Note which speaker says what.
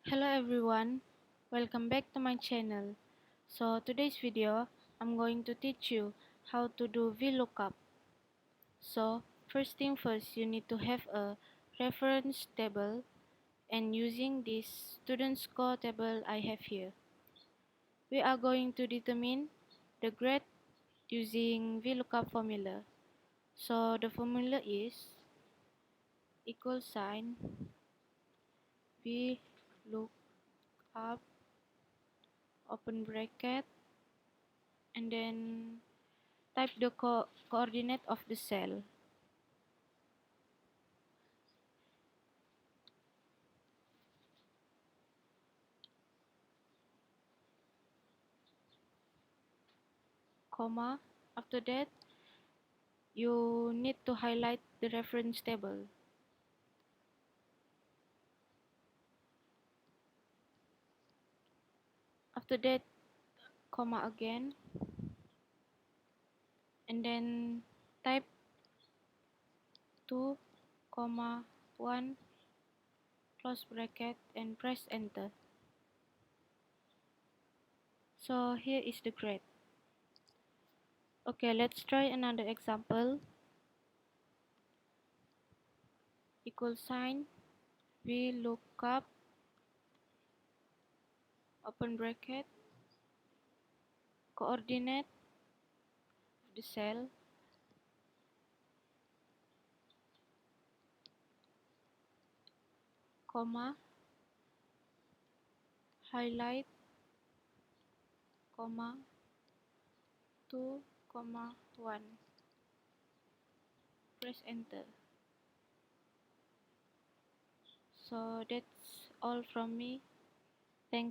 Speaker 1: Hello everyone, welcome back to my channel. So today's video, I'm going to teach you how to do Vlookup. So first thing first, you need to have a reference table, and using this student score table I have here, we are going to determine the grade using Vlookup formula. So the formula is equal sign Vlookup open bracket and then type the coordinate of the cell, comma. After that, you need to highlight the reference table. After that, comma again, and then type 2, comma 1, close bracket, and press enter. So here is the grade. Okay, let's try another example. Equal sign Vlookup open bracket coordinate of the cell, comma highlight, comma 2, comma 1, press enter. So that's all from me.